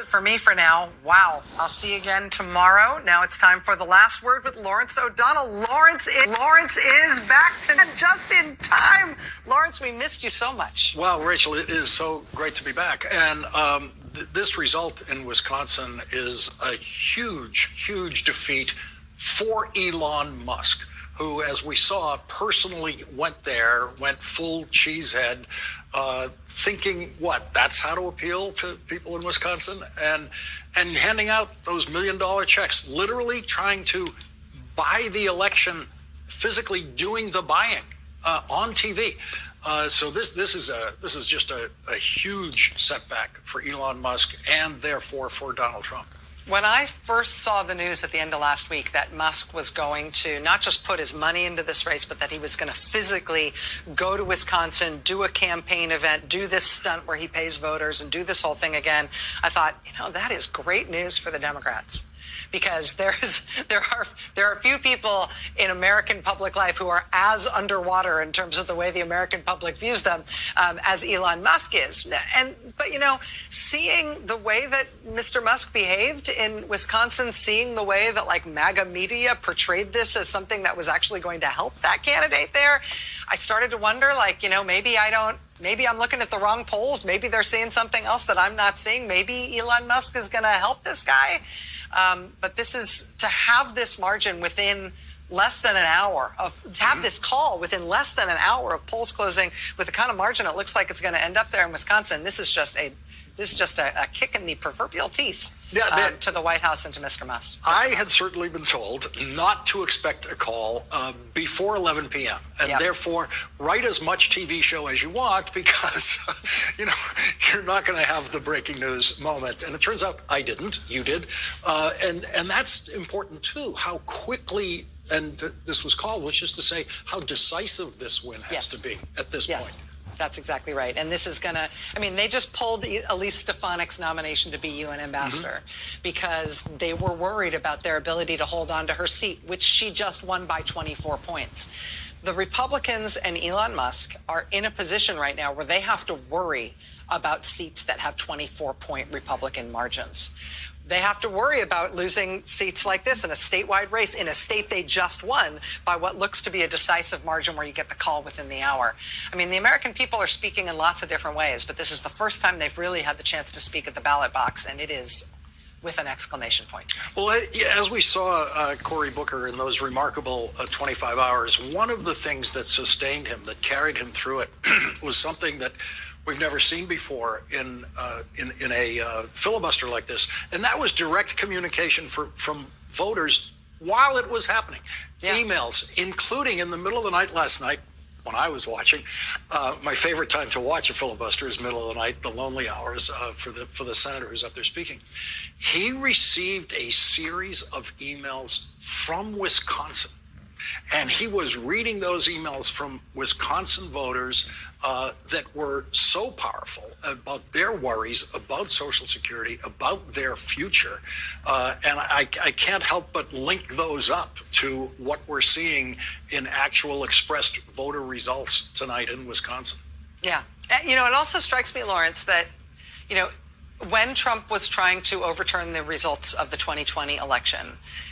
For me for now. Wow. I'll see you again tomorrow. Now it's time for the last word with Lawrence O'Donnell. Lawrence is back just in time. Lawrence, we missed you so much. Well, Rachel, it is so great to be back. And this result in Wisconsin is a huge defeat for Elon Musk, who, as we saw, personally went full cheesehead, thinking, that's how to appeal to people in Wisconsin, and handing out those $1 million checks, literally trying to buy the election, physically doing the buying on TV. So this is just a huge setback for Elon Musk and therefore for Donald Trump. When I first saw the news at the end of last week that Musk was going to not just put his money into this race, but that he was going to physically go to Wisconsin, do a campaign event, do this stunt where he pays voters and do this whole thing again, I thought, that is great news for the Democrats. Because there are few people in American public life who are as underwater in terms of the way the American public views them as Elon Musk is. But seeing the way that Mr. Musk behaved in Wisconsin, seeing the way that MAGA media portrayed this as something that was actually going to help that candidate there, I started to wonder, maybe I'm looking at the wrong polls. Maybe they're seeing something else that I'm not seeing. Maybe Elon Musk is going to help this guy. But this is to have this margin within less than an hour to have this call within less than an hour of polls closing with the kind of margin it looks like it's going to end up there in Wisconsin. This is just a kick in the proverbial teeth to the White House and to Mr. Musk. I had certainly been told not to expect a call before 11 p.m. And therefore write as much TV show as you want because, you're not going to have the breaking news moment. And it turns out I didn't. You did. And that's important, too, how quickly this was called, which is to say how decisive this win has to be at this point. That's exactly right. And this is they just pulled Elise Stefanik's nomination to be UN ambassador because they were worried about their ability to hold on to her seat, which she just won by 24 points. The Republicans and Elon Musk are in a position right now where they have to worry about seats that have 24-point Republican margins. They have to worry about losing seats like this in a statewide race in a state they just won by what looks to be a decisive margin where you get the call within the hour. The American people are speaking in lots of different ways, but this is the first time they've really had the chance to speak at the ballot box, and it is with an exclamation point. Well, as we saw Cory Booker in those remarkable 25 hours, one of the things that sustained him, that carried him through it, was something that we've never seen before in a filibuster like this, and that was direct communication from voters while it was happening. Emails, including in the middle of the night last night when I was watching. My favorite time to watch a filibuster is middle of the night, the lonely hours for the senator who's up there speaking. He received a series of emails from Wisconsin. And he was reading those emails from Wisconsin voters that were so powerful about their worries about Social Security, about their future. And I can't help but link those up to what we're seeing in actual expressed voter results tonight in Wisconsin. Yeah. It also strikes me, Lawrence, that, when Trump was trying to overturn the results of the 2020 election,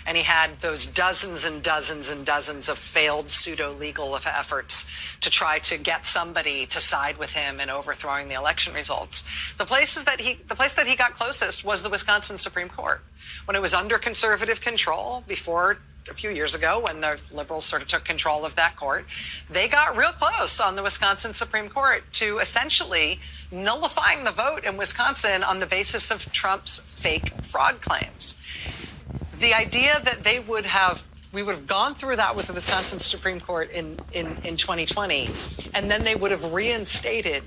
and he had those dozens and dozens and dozens of failed pseudo-legal efforts to try to get somebody to side with him in overthrowing the election results, the place that he got closest was the Wisconsin Supreme Court. When it was under conservative control before a few years ago, when the liberals sort of took control of that court, they got real close on the Wisconsin Supreme Court to essentially nullifying the vote in Wisconsin on the basis of Trump's fake fraud claims. The idea that we would have gone through that with the Wisconsin Supreme Court in 2020, and then they would have reinstated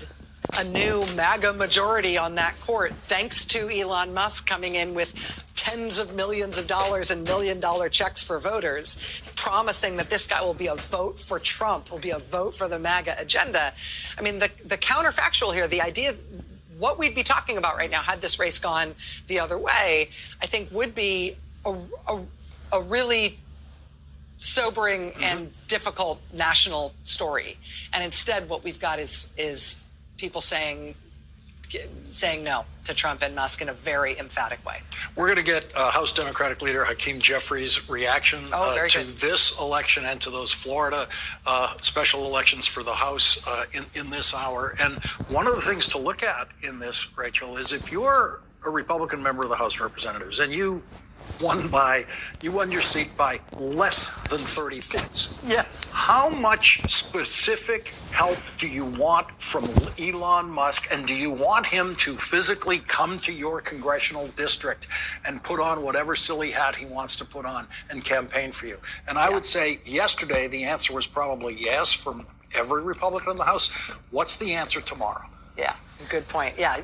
a new MAGA majority on that court, thanks to Elon Musk coming in with tens of millions of dollars and $1 million checks for voters, promising that this guy will be a vote for Trump, will be a vote for the MAGA agenda. The counterfactual here, the idea, what we'd be talking about right now, had this race gone the other way, I think would be a really sobering and difficult national story. And instead, what we've got is people saying, saying no to Trump and Musk in a very emphatic way. We're going to get House Democratic leader Hakeem Jeffries' reaction to this election and to those Florida special elections for the House in this hour. And one of the things to look at in this, Rachel, is if you're a Republican member of the House of Representatives and you won your seat by less than 30 points. Yes. How much specific help do you want from Elon Musk, and do you want him to physically come to your congressional district and put on whatever silly hat he wants to put on and campaign for you? And I would say yesterday the answer was probably yes from every Republican in the House. What's the answer tomorrow? Yeah, good point. Yeah,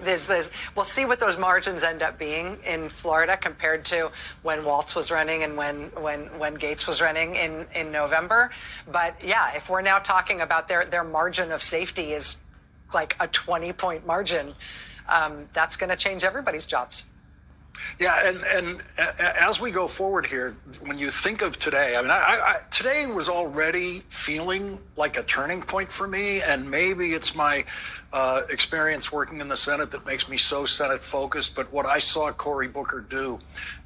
we'll see what those margins end up being in Florida compared to when Waltz was running and when Gates was running in November. But yeah, if we're now talking about their margin of safety is like a 20-point margin, that's going to change everybody's jobs. Yeah, and as we go forward here, when you think of today, I mean, today was already feeling like a turning point for me, and maybe it's my experience working in the Senate that makes me so Senate focused, but what I saw Cory Booker do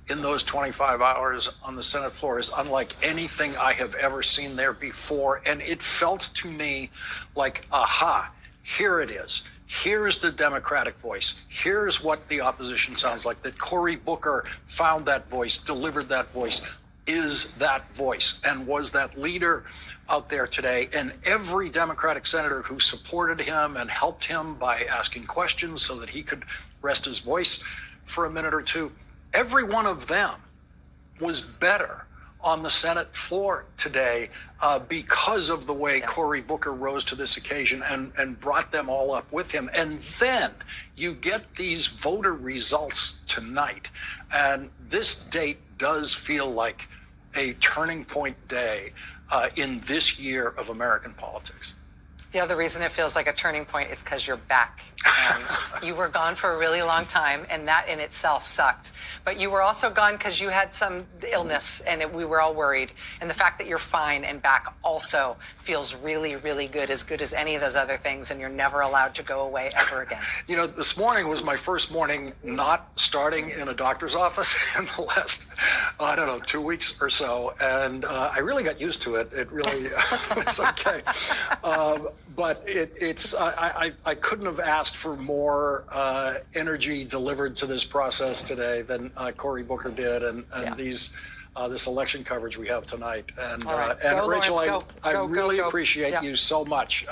in those 25 hours on the Senate floor is unlike anything I have ever seen there before, and it felt to me like, aha, here it is. Here's the Democratic voice. Here's what the opposition sounds like. That Cory Booker found that voice, delivered that voice, is that voice, and was that leader out there today. And every Democratic senator who supported him and helped him by asking questions so that he could rest his voice for a minute or two, every one of them was better on the Senate floor today because of the way Cory Booker rose to this occasion and brought them all up with him. And then you get these voter results tonight. And this date does feel like a turning point day in this year of American politics. The other reason it feels like a turning point is because you're back. And you were gone for a really long time, and that in itself sucked. But you were also gone because you had some illness, and we were all worried. And the fact that you're fine and back also feels really, really good as any of those other things, and you're never allowed to go away ever again. You know, this morning was my first morning not starting in a doctor's office in the last, 2 weeks or so, and I really got used to it. It really was okay. But I couldn't have asked for more energy delivered to this process today than Cory Booker did, and this election coverage we have tonight. And and Rachel, I really appreciate you so much,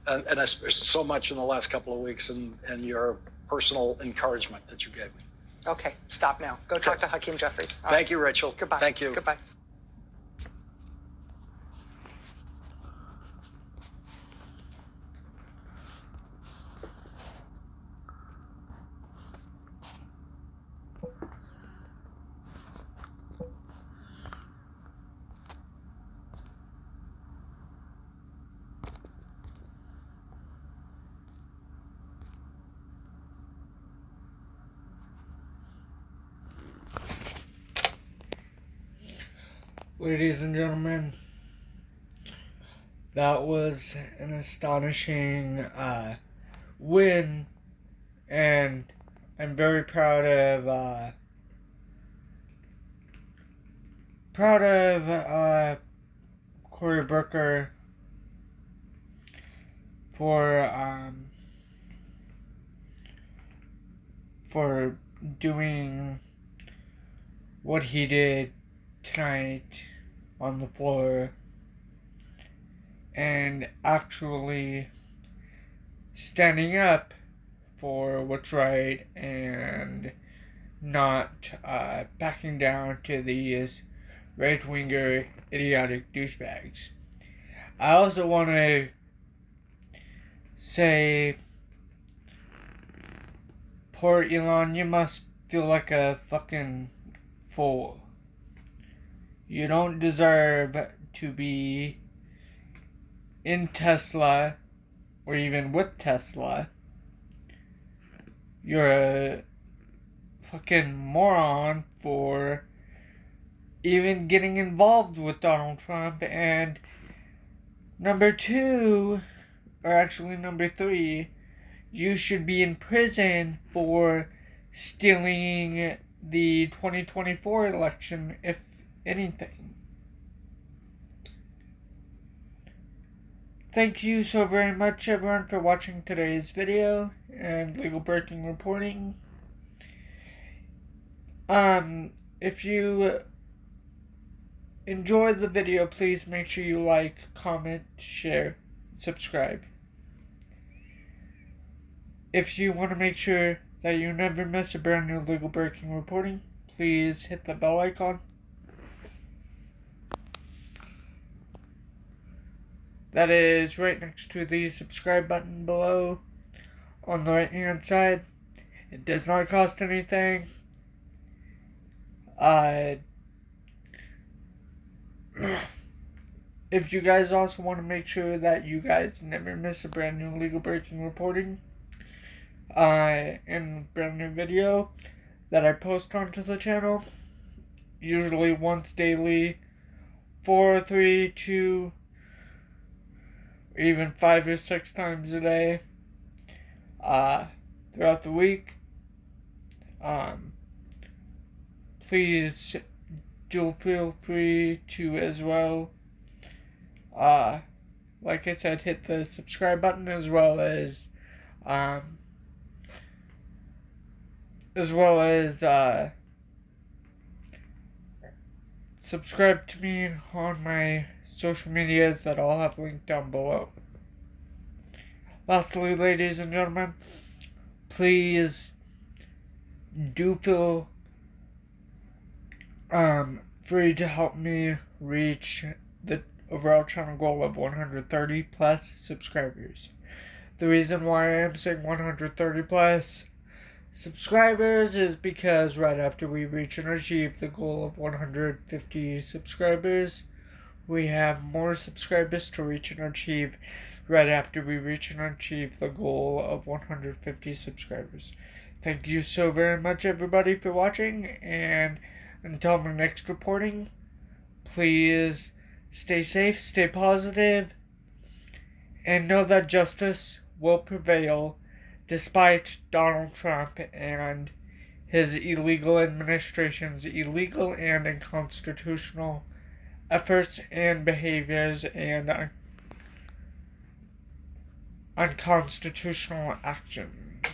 and so much in the last couple of weeks, and your personal encouragement that you gave me. Okay, stop now. Go talk to Hakeem Jeffries. Thank you, Rachel. Goodbye. Thank you. Goodbye. Ladies and gentlemen, that was an astonishing win, and I'm very proud of Cory Booker for doing what he did tonight on the floor and actually standing up for what's right and not backing down to these right-winger idiotic douchebags. I also want to say, poor Elon, you must feel like a fucking fool. You don't deserve to be in Tesla or even with Tesla. You're a fucking moron for even getting involved with Donald Trump. And number 3, you should be in prison for stealing the 2024 election, if anything. Thank you so very much, everyone, for watching today's video and legal breaking reporting. If you enjoyed the video, please make sure you like, comment, share, subscribe. If you want to make sure that you never miss a brand new legal breaking reporting, please hit the bell icon. That is right next to the subscribe button below on the right hand side. It does not cost anything. If you guys also want to make sure that you guys never miss a brand new legal breaking reporting and brand new video that I post onto the channel, usually once daily, 4, 3, 2, or even 5 or 6 times a day throughout the week, please do feel free to as well, like I said, hit the subscribe button as well as subscribe to me on my social medias that I'll have linked down below. Lastly, ladies and gentlemen, please do feel free to help me reach the overall channel goal of 130 plus subscribers. The reason why I am saying 130 plus subscribers is because right after we reach and achieve the goal of 150 subscribers, we have more subscribers to reach and achieve right after we reach and achieve the goal of 150 subscribers. Thank you so very much, everybody, for watching, and until my next reporting, please stay safe, stay positive, and know that justice will prevail despite Donald Trump and his illegal administration's illegal and unconstitutional efforts and behaviors and unconstitutional actions.